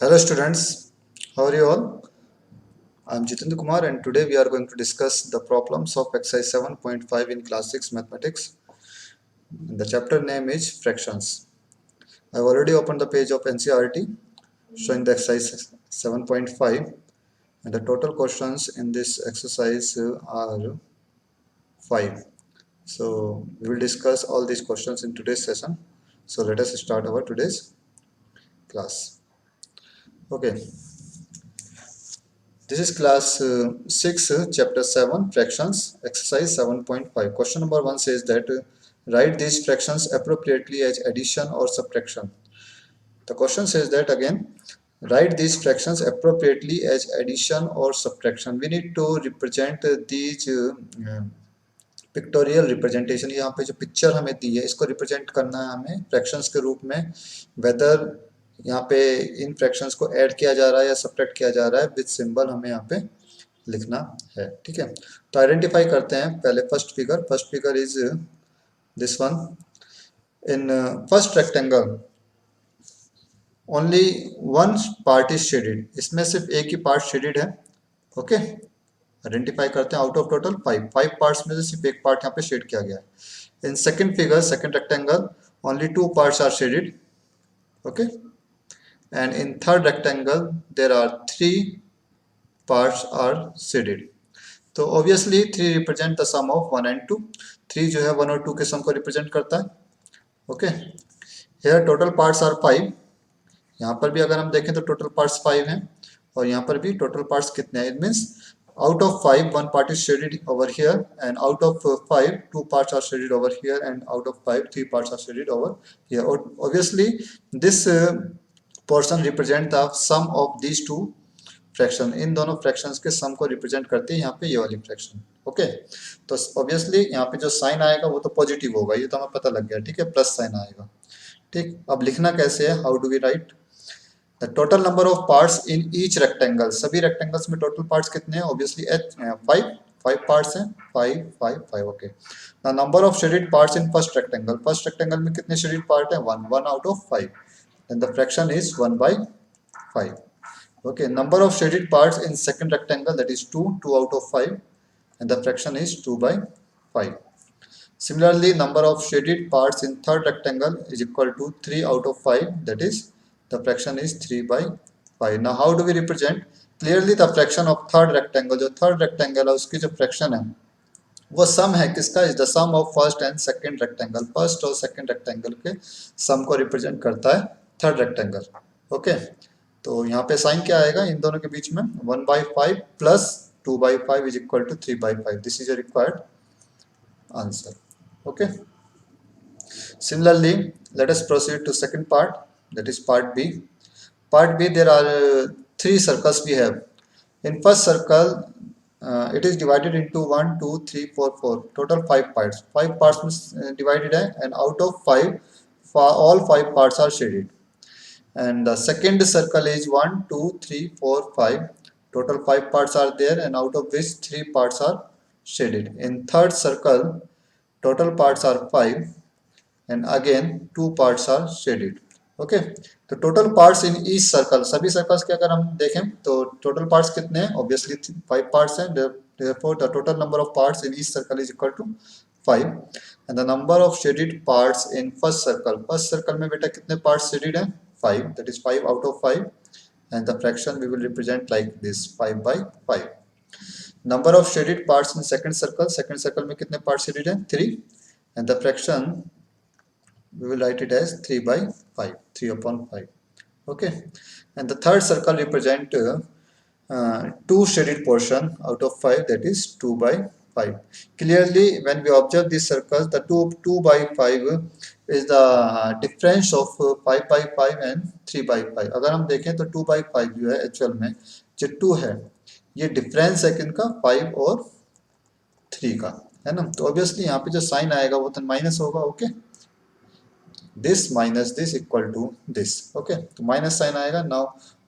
Hello students, how are you all? I am Jitendra Kumar and today we are going to discuss the problems of exercise 7.5 in class 6 mathematics. The chapter name is fractions. I have already opened the page of NCERT showing the exercise 7.5 and the total questions in this exercise are 5. So we will discuss all these questions in today's session. So let us start our today's class. Okay, this is class 6, chapter 7, fractions, exercise 7.5. Question number 1 says that write these fractions appropriately as addition or subtraction. The question says that again, write these fractions appropriately as addition or subtraction. We need to represent these pictorial representation. यहाँ पे जो picture हमें दी है इसको represent करना है हमें fractions के रूप में. वेदर यहाँ पे इन फ्रैक्शंस को ऐड किया जा रहा है या सब्ट्रैक्ट किया जा रहा है विद सिंबल हमें यहाँ पे लिखना है. ठीक है, तो आइडेंटिफाई करते हैं पहले first figure is this one. In first rectangle only one part is shaded. इसमें सिर्फ एक ही पार्ट शेडेड है. ओके, आइडेंटिफाई करते हैं. Out of total five parts में से सिर्फ एक पार्ट यहाँ पे शेड किया गया है. In second figure second rectangle only two parts are shaded. Okay, and in third rectangle there are three parts are shaded. तो obviously three represent the sum of one and two. Three जो है one और to के sum को represent करता है. Okay, here total parts are five. यहाँ पर भी अगर हम देखें तो टोटल पार्ट्स फाइव हैं और यहाँ पर भी टोटल पार्ट्स कितने हैं. It means out of 5 one part is shaded over here, and out of 5 2 parts are shaded over here, and out of 5 3 parts are shaded over here. Obviously this portion represent the sum of these two fraction. इन दोनों fractions के sum को represent करते हैं यहाँ पे ये वाली फ्रैक्शन. ओके, तो ऑब्वियसली यहाँ पे जो साइन आएगा वो तो पॉजिटिव होगा, ये तो हमें पता लग गया. ठीक है, प्लस साइन आएगा. ठीक, अब लिखना कैसे है, how do we write the total number of parts in each rectangle. सभी रेक्टेंगल्स में टोटल पार्ट्स कितने हैं, ऑब्वियसली फाइव. फाइव पार्ट्स हैं, five five five. Okay, the number of shaded parts in first rectangle में कितने shaded part है, one. One out of five, then the fraction is one by five. Okay, number of shaded parts in second rectangle, that is 2, 2 out of 5, and the fraction is 2 by 5. Similarly, number of shaded parts in third rectangle is equal to 3 out of 5, that is the fraction is 3 by 5. Now how do we represent? Clearly the fraction of third rectangle, जो third rectangle है उसकी जो fraction है वो sum है किसका, is the sum of first and second rectangle. First और second rectangle के सम को रिप्रेजेंट करता है थर्ड रेक्टेंगल. ओके, तो यहाँ पे साइन क्या आएगा इन दोनों के बीच में, one by five plus two by five is equal to three by five. This is required answer. Okay, similarly let us proceed to second part, that is part B. Part B there are three circles we have. In first circle it is divided into 1 2 3 4 4 total 5 parts में divided है, and out of 5 all 5 parts are shaded. And the second circle is 1 2 3 4 5 total 5 parts are there, and out of which 3 parts are shaded. In third circle total parts are 5, and again 2 parts are shaded. Okay, तो total parts in each circle, सभी circles के अगर हम देखें तो total parts कितने हैं, obviously 5 parts हैं. therefore the total number of parts in each circle is equal to 5, and the number of shaded parts in first circle में बेटा कितने पार्ट्स shaded हैं, 5, that is 5 out of 5, and the fraction we will represent like this, 5 by 5. number of shaded parts in second circle में कितने parts shaded हैं, 3, and the fraction we will write it as 3 by 5, 3 upon 5. Okay, and the third circle represent two shaded portion out of 5, that is 2 by 5. Clearly when we observe these circles, the 2 by 5 is the difference of 5 by 5 and 3 by 5. अगर हम देखें तो 2 by 5 जो है actual में जो 2 है ये डिफरेंस है किनका, 5 और 3 का, है ना. तो ऑब्वियसली यहाँ पे जो साइन आएगा वो तो माइनस होगा. Okay, this minus this equal to this. Okay, तो minus sign आएगा. Now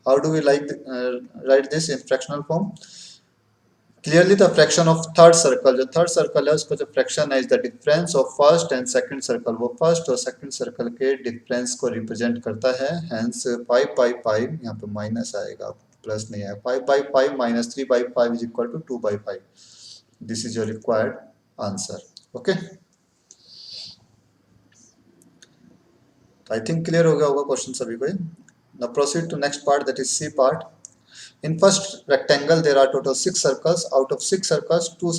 how do we write this in fractional form? Clearly the fraction of third circle, जो थर्ड सर्कल है उसका जो फ्रैक्शन है is the difference of first and second circle, वो first और second circle के difference को रिप्रेजेंट करता है। हेंस 5/5 यहाँ पे माइनस आएगा, प्लस नहीं आएगा। 5/5 minus 3/5 is equal to 2/5। This is your required answer. Okay, I think clear हो गया होगा क्वेश्चन सभी को। Now proceed to next part, that is C part. In first rectangle, there are total 6 circles. Two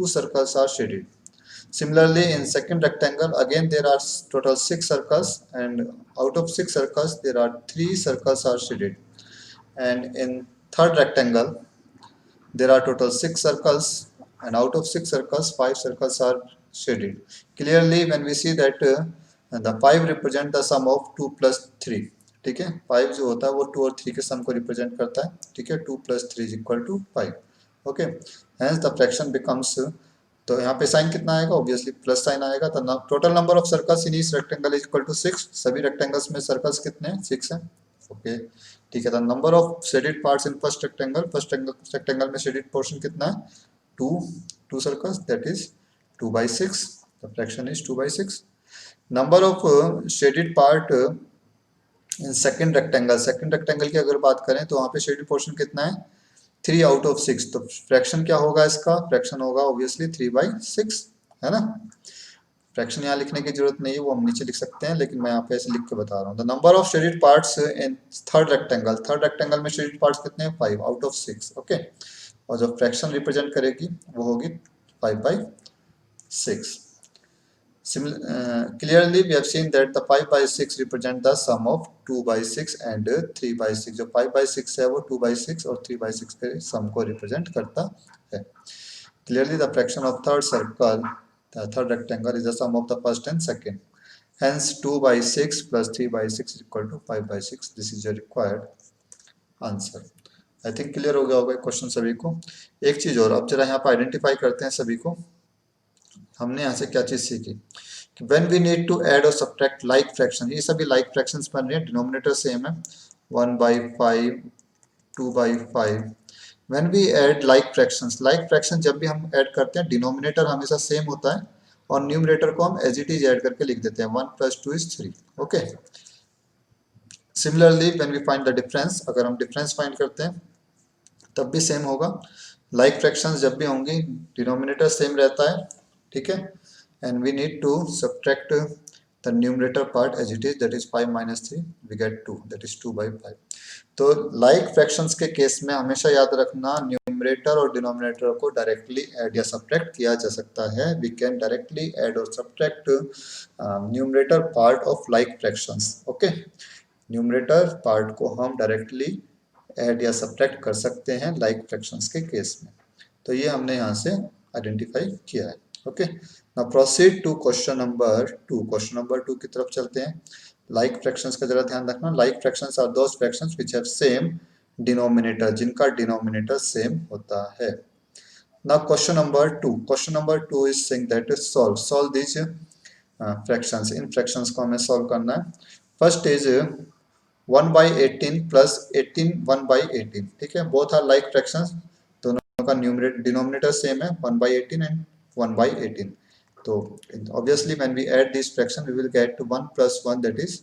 circles are shaded. Similarly, in second rectangle, again there are total 6 circles, and out of 6 circles, there are 3 circles are shaded. And in third rectangle, there are total 6 circles, and out of 6 circles, 5 circles are shaded. Clearly, when we see that the 5 represent the sum of 2 plus 3. ठीक है, 5 जो होता है वो 2 और 3 के sum को represent करता है। ठीक है, 2 plus 3 is equal to 5. Okay, hence the fraction becomes, तो यहाँ पे साइन कितना आएगा, ऑब्वियसली प्लस साइन आएगा। तो total number of circles in each rectangle is equal to 6। सभी रेक्टेंगल्स में सर्कल्स कितने हैं, 6 है। ओके, ठीक है। The number of shaded parts in first rectangle में शेडेड पोर्शन कितना है, 2, 2 circles, that is 2/6। The fraction is 2/6। Number of shaded part in second rectangle की अगर बात करें तो वहाँ पे शेडेड पोर्शन कितना है, 3 आउट ऑफ 6। तो फ्रैक्शन क्या होगा, इसका फ्रैक्शन होगा ऑब्वियसली 3/6, है ना। फ्रैक्शन यहाँ लिखने की जरूरत नहीं है, वो हम नीचे लिख सकते हैं, लेकिन मैं यहाँ पे ऐसे लिख के बता रहा हूँ। The number of shaded parts in third rectangle में शेडेड पार्ट्स कितने हैं, 5 आउट ऑफ 6। ओके, और जो फ्रैक्शन रिप्रेजेंट करेगी वो होगी 5/6। Clearly, we have seen that the 5/6 represent the sum of 2/6 and 3/6. जो 5/6 है वो 2/6 और 3/6 के सम को रिप्रेजेंट करता है। Clearly, the fraction of third circle, the third rectangle, is the sum of the first and second. Hence, 2/6 plus 3/6 is equal to 5/6. This is your required answer. I think clear हो गया होगा question सभी को। एक चीज और, अब जरा यहाँ पर आइडेंटिफाई करते हैं सभी को। हमने यहाँ से क्या चीज सीखी, when we need to add or subtract like fraction, ये सभी like fractions बन रहे हैं, डिनोमिनेटर सेम है, 1/5, 2/5। when we add like fraction जब भी हम ऐड करते हैं, डिनोमिनेटर हमेशा सेम होता है और न्यूमरेटर को हम एज इट इज ऐड करके लिख देते हैं, 1 + 2 = 3। Okay, similarly when we find the difference, अगर हम डिफरेंस फाइंड करते हैं तब भी सेम होगा। लाइक फ्रैक्शंस जब भी होंगी डिनोमिनेटर सेम रहता है, ठीक है, and we need to subtract the numerator part as it is, that is 5 minus 3, we get 2, that is 2/5। तो लाइक फ्रैक्शंस के केस में हमेशा याद रखना, न्यूमरेटर और डिनोमिनेटर को डायरेक्टली ऐड या सब्ट्रैक्ट किया जा सकता है। वी कैन डायरेक्टली ऐड और subtract numerator part of like fractions. Okay, numerator part को हम डायरेक्टली ऐड या सब्ट्रैक्ट कर सकते हैं लाइक फ्रैक्शंस के केस में। तो ये हमने यहाँ से आइडेंटिफाई किया है। Okay, now proceed to question number 2। Question number 2 की तरफ चलते हैं। लाइक फ्रैक्शंस का जरा ध्यान रखना, like fractions are those fractions which have same denominator, जिनका डिनोमिनेटर सेम होता है। Now question number 2 is saying that solve this fractions. इन फ्रैक्शंस को हमें सॉल्व करना है। First is 1/18 plus 18 1/18। ठीक है, बोथ आर लाइक फ्रैक्शंस, दोनों का डिनोमिनेटर सेम है, 1/18 एंड 1/18। तो obviously when we add this fraction we will get 1 + 1, that is,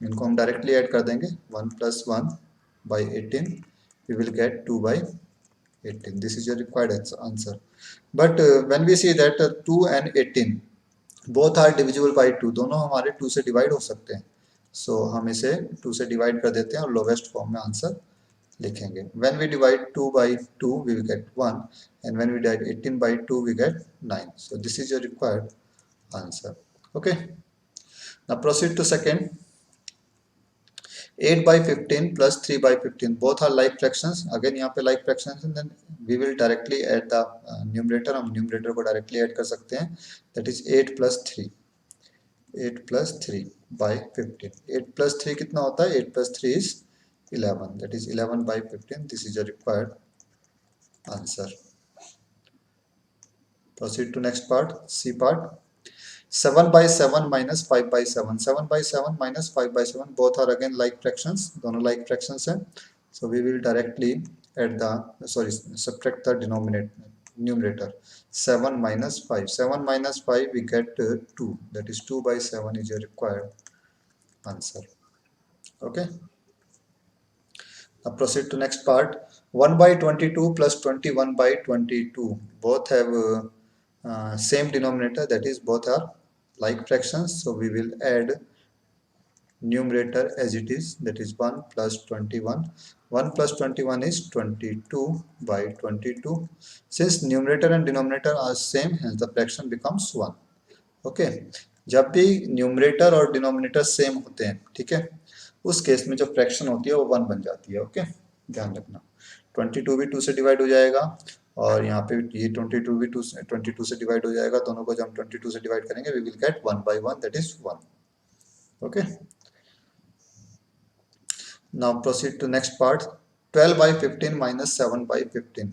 इनको हम डायरेक्टली ऐड कर देंगे, 1 + 1/18 we will get 2/18। This is your required answer. But when we see that 2 and 18 both are divisible by 2, दोनों हमारे 2 से divide हो सकते हैं। सो हम इसे 2 से डिवाइड कर देते हैं और लोवेस्ट फॉर्म में आंसर लिखेंगे। When we divide 2/2 we will get 1, and when we divide 18/2 we get 9. So this is your required answer. Okay, now proceed to second. 8/15 plus 3/15 both are like fractions, again यहाँ पे like fractions, and then we will directly add the numerator, हम numerator को directly add कर सकते हैं, that is 8 + 3, 8 + 3/15। 8 + 3 कितना होता है, 8 + 3 is 11, that is 11/15। This is your required answer. Proceed to next part, C part. 7/7 minus 5/7, 7/7 minus 5/7 both are again like fractions, दोनों like fractions हैं, so we will directly add the subtract the denominator numerator. 7 minus 5, 7 minus 5 we get 2, that is 2 by 7 is your required answer. Okay, now proceed to next part. 1 by 22 plus 21 by 22 both have same denominator, that is both are like fractions, so we will add numerator as it is, that is 1 plus 21. 1 plus 21 is 22 by 22. Since numerator and denominator are same, hence the fraction becomes 1. Okay, जब भी numerator और denominator same होते हैं, ठीक है, उस case में जो फ्रैक्शन होती है वो 1 बन जाती है. ओके, ध्यान रखना. 22 भी 2 से डिवाइड हो जाएगा और यहाँ पे ये 22 भी 22 से डिवाइड हो जाएगा. दोनों को जब हम 22 से डिवाइड करेंगे we will get 1 by 1, that is 1. Okay, now proceed to next part. 12 by 15 minus 7 by 15.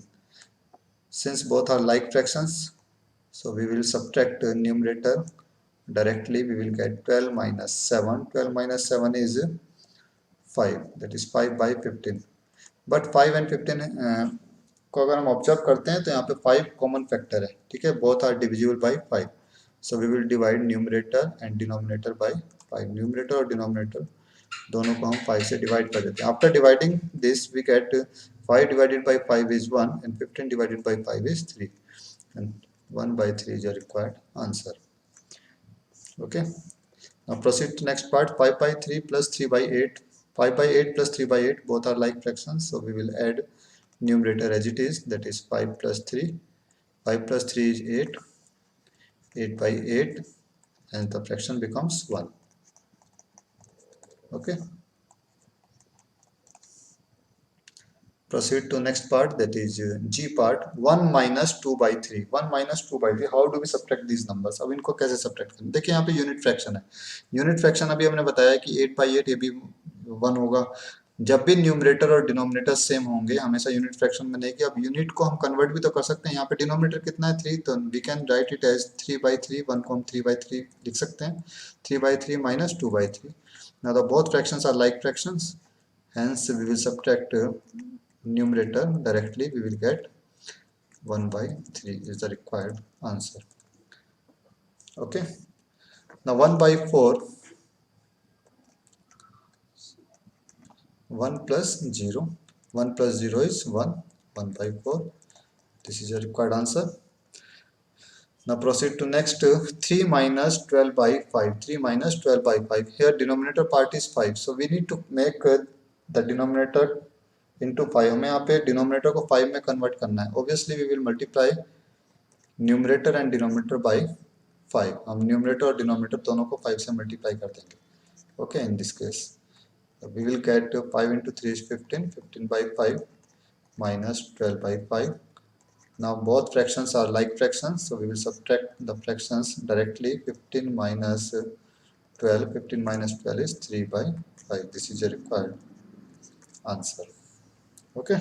Since both are like fractions, so we will subtract the numerator directly. We will get 12 minus 7. 12 minus 7 is 5, that is 5 by 15. But 5 and 15 को अगर हम observe करते हैं तो यहाँ पे 5 common factor है, ठीक है, both are divisible by 5. So we will divide numerator and denominator by 5. Numerator और डिनोमिनेटर दोनों को हम 5 से डिवाइड कर देते हैं. After dividing this we get 5 divided by 5 is 1 and 15 divided by 5 is 3 and 1 by 3 is your required answer. Okay, now proceed to next part. 5 by 3 plus 3 by 8. 5 by 8 plus 3 by 8 both are like fractions, so we will add numerator as it is, that is 5 plus 3. 5 plus 3 is 8. 8 by 8 and the fraction becomes 1. Okay, proceed to next part, that is G part. 1 minus 2 by 3. 1 minus 2 by 3. How do we subtract these numbers? अब इनको कैसे subtract करें? देखिए यहाँ पे unit fraction है. Unit fraction अभी हमने बताया कि 8 by 8 ये भी 1 होगा. जब भी न्यूमरेटर और डिनोमिनेटर सेम होंगे हमेशा यूनिट फ्रैक्शन बनेगी. अब यूनिट को हम कन्वर्ट भी तो कर सकते हैं. यहाँ पे डिनोमिनेटर कितना है 3, तो we can write it as 3 by 3. 1 को हम 3 by 3 लिख सकते हैं. 3 by 3 minus 2 by 3. Now the both fractions are like fractions, hence we will subtract numerator directly. We will get 1 by 3 is the required answer. Okay, now 1 by 4. 1 plus 0. 1 plus 0 is 1. 1 by 4. This is your required answer. Now proceed to next. 3 minus 12 by 5. 3 minus 12 by 5. Here denominator part is 5. So we need to make the denominator into 5. हमें यहाँ पे denominator को 5 में convert करना है. Obviously we will multiply numerator and denominator by 5. हम numerator और denominator दोनों को 5 से multiply कर देंगे. Okay, in this case we will get 5 into 3 is 15. 15 by 5 minus 12 by 5. Now both fractions are like fractions, so we will subtract the fractions directly. 15 minus 12. 15 minus 12 is 3 by 5. This is a required answer. Okay,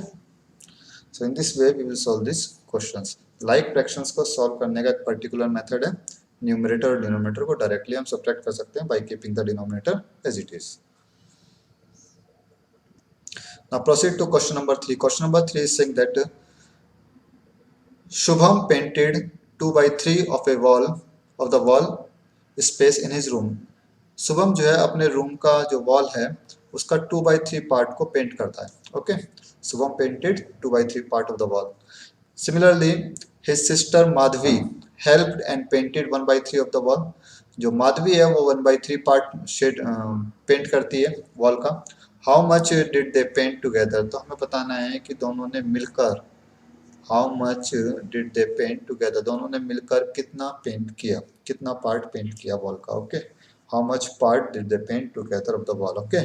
so in this way we will solve these questions. Like fractions को solve करने का एक particular method है. Numerator और denominator को directly हम subtract कर सकते हैं by keeping the denominator as it is. Now proceed to question number 3. Question number 3 is saying that Shubham painted 2 by 3 of the wall space in his room. Shubham जो है अपने room का जो वॉल है उसका 2 by 3 पार्ट को paint करता है. Okay, Shubham painted 2 by 3 part of the wall. Similarly his sister Madhavi helped and painted 1 by 3 of the wall. जो माधवी है वो 1 by 3 पार्ट शेड पेंट करती है वॉल का. How much did they paint together? तो हमें बताना है कि दोनों ने मिलकर, how much did they paint together, दोनों ने मिलकर कितना पेंट किया, कितना पार्ट पेंट किया वॉल का. Okay, how much part did they paint together of the wall. Okay,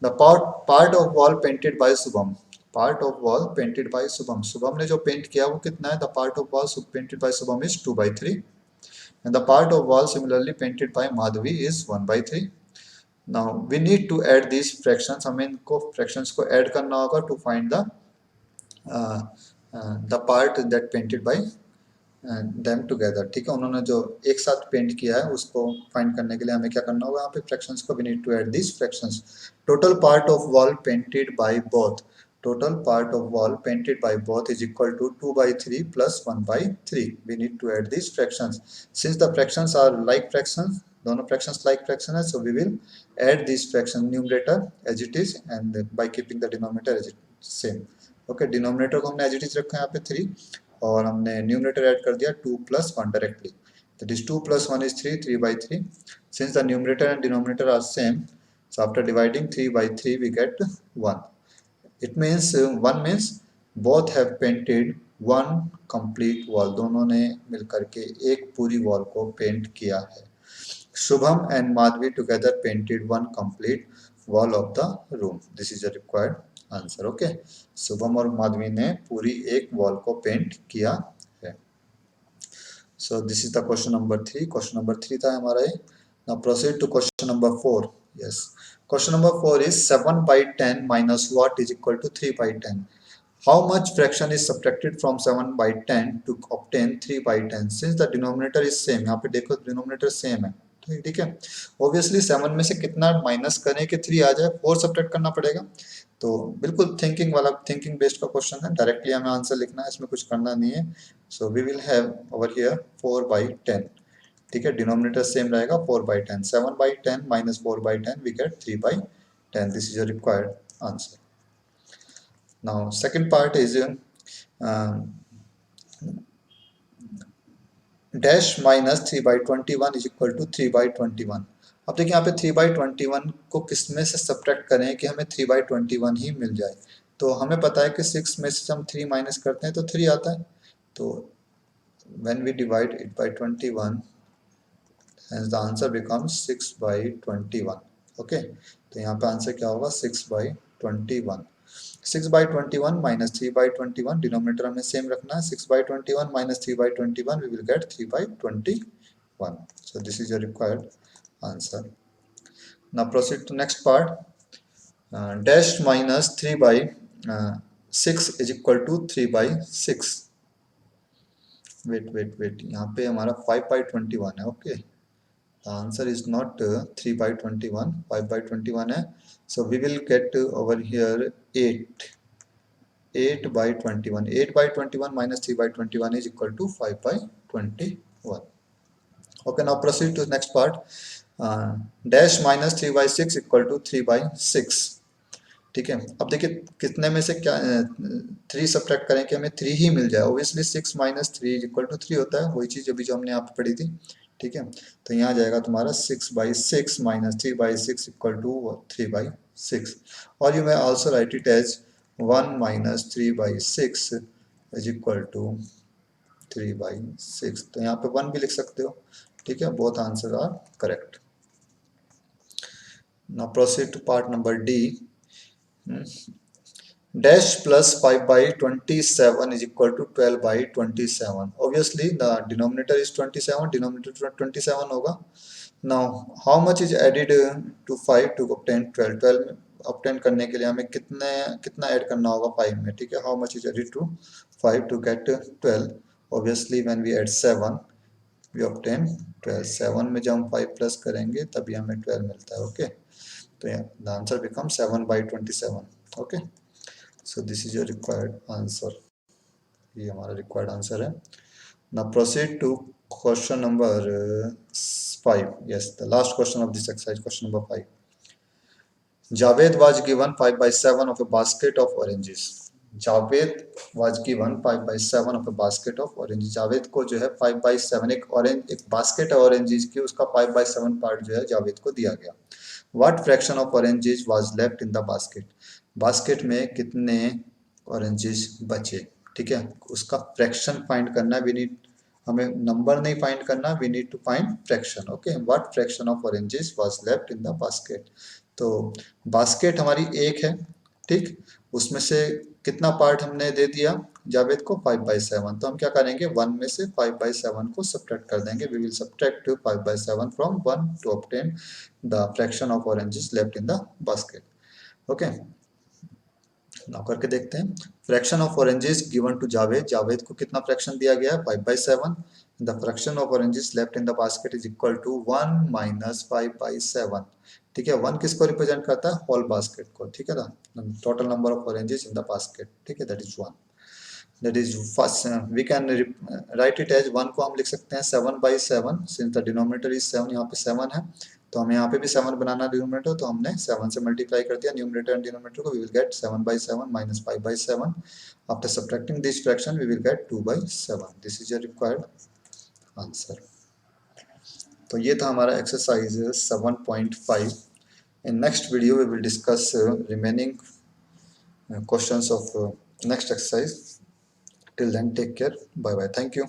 the part of wall painted by Shubham. Part of wall painted by Shubham. Shubham ने जो पेंट किया वो कितना है? The part of wall painted by Shubham is 2 by 3 and the part of wall similarly painted by Madhavi is 1 by 3. Now we need to add these fractions. हमें इनको fractions को add करना होगा to find the part that painted by them together. ठीक है, उन्होंने जो एक साथ पेंट किया है उसको फाइंड करने के लिए हमें क्या करना होगा? यहाँ पे fractions को we need to add these fractions. Total part of wall painted by both. total part of wall painted by both is equal to 2 by 3 plus 1 by 3. We need to add these fractions. Since the fractions are like fractions, दोनों fractions like fraction है, so we will add this fraction numerator as it is and by keeping the denominator as it same. Okay, denominator को हमने as it is रखा है यहाँ पे 3 और हमने numerator add कर दिया 2 plus 1 directly. That is 2 plus 1 is 3, 3 by 3. Since the numerator and denominator are same, so after dividing 3 by 3 we get 1. It means 1 means both have painted one complete wall. दोनों ने मिलकर के एक पूरी wall को paint किया है. Shubham and Madhvi together painted one complete wall of the room. This is a required answer. Okay. Shubham और माधवी ने पूरी एक वॉल को पेंट किया है. So this is the question number 3. Question number 3 था हमारा ये. Now proceed to question number 4. Yes. Question number 4 is 7 by 10 minus what is equal to 3 by 10. How much fraction is subtracted from 7 by 10 to obtain 3 by 10? Since the denominator is same, यहाँ पे देखो denominator same है, ठीक है. Obviously 7 में से कितना minus करें कि 3 आ जाए, 4 सब्ट्रैक्ट करना पड़ेगा. तो बिल्कुल थिंकिंग वाला, थिंकिंग बेस्ड का क्वेश्चन है, डायरेक्टली हमें आंसर लिखना है, इसमें कुछ करना नहीं है. So we will have over here 4 by 10. ठीक है, डिनोमिनेटर सेम रहेगा 4 by 10. 7 by 10 minus 4 by 10 we get 3 by 10. This is your required answer. Now second part is dash minus 3 by 21 is equal to 3 by 21. अब देखिए यहाँ पे 3 by 21 को किस में से सब्ट्रैक्ट करें कि हमें 3 by 21 ही मिल जाए. तो हमें पता है कि 6 में से हम 3 माइनस करते हैं तो 3 आता है. तो when we divide it by 21, hence the answer becomes 6 by 21. Okay, तो यहाँ पे आंसर क्या होगा 6 by 21. 6 by 21 minus 3 by 21, denominator हमें सेम रखना है. 6 by 21 minus 3 by 21 we will get 3 by 21. So this is your required answer. Now proceed to next part. Dash minus 3 by 6 is equal to 3 by 6. wait, यहाँ पे हमारा 5 by 21 है. Okay, the answer is not 3 by 21, 5 by 21 है. So we will get over here 8 by 21. 8 by 21 minus 3 by 21 is equal to 5 by 21. Okay, now proceed to the next part. Dash minus 3 by 6 equal to 3 by 6. ठीक है, अब देखिए कितने में से क्या 3 subtract करें कि हमें 3 ही मिल जाए. Obviously 6 minus 3 is equal to 3 होता है, वही चीज़ अभी जो हमने यहाँ पे पढ़ी थी. ठीक है, तो यहाँ जाएगा तुम्हारा 6 by 6 minus 3 by 6 equal to 3 by 6. और you may also write it as 1 minus 3 by 6 is equal to 3 by 6. तो यहाँ पे 1 भी लिख सकते हो. ठीक है, both answer are correct. Now proceed to part number D. Dash plus 5 by 27 is equal to 12 by 27. Obviously the denominator is 27, denominator 27 होगा. Now how much is added to 5 to obtain 12? 12 obtain करने के लिए हमें कितना add करना होगा 5 में. ठीक है, how much is added to 5 to get 12? Obviously when we add 7 we obtain 12. 7 में जब हम 5 प्लस करेंगे तभी हमें 12 मिलता है. ओके, तो the answer becomes 7 by 27. Okay, so this is your required answer. ये हमारा required answer है. Now proceed to question number 5. Yes, the last question of this exercise, question number 5. Javed was given 5 by 7 of a basket of oranges. Javed was given 5 by 7 of a basket of oranges. Javed को जो है 5 by 7 एक basket है oranges की, उसका 5 by 7 part जो है जावेद को दिया गया. What fraction of oranges was left in the basket? Basket में कितने ऑरेंजेस बचे. ठीक है, उसका फ्रैक्शन फाइंड करना. वी नीड, हमें नंबर नहीं फाइंड करना, we need to find fraction. Okay, what fraction of oranges was left in the basket. तो बास्केट हमारी एक है. ठीक, उसमें से कितना पार्ट हमने दे दिया जावेद को 5 by 7. तो हम क्या करेंगे 1 में से 5 by 7 को सब्ट्रैक्ट कर देंगे. We will subtract 5 by 7 from 1 to obtain the fraction of oranges left in the basket. Okay, now करके देखते हैं. Fraction of oranges given to Javed. Javed को कितना फ्रैक्शन दिया गया है 5 by 7. The fraction of oranges left in the basket is equal to 1 minus 5 by 7. ठीक है। 1 किसको रिप्रेजेंट करता है? होल बास्केट को, ठीक है ना, total number of oranges in the basket, ठीक है, that is 1। That is first, we can write it as 1 को हम लिख सकते हैं 7/7, सिंस द डिनोमिनेटर इज 7, यहाँ पे 7 है, तो हमें यहाँ पे भी 7 बनाना डिनोमिनेटर, तो हमने 7 से मल्टीप्लाई कर दिया न्यूमरेटर एंड डिनोमिनेटर को, we will get 7/7 minus 5/7। After subtracting this fraction we will get 2/7। This is your required answer. तो ये था हमारा exercise 7.5। In next video we will discuss remaining questions of next exercise. Till then, take care. Bye bye. Thank you.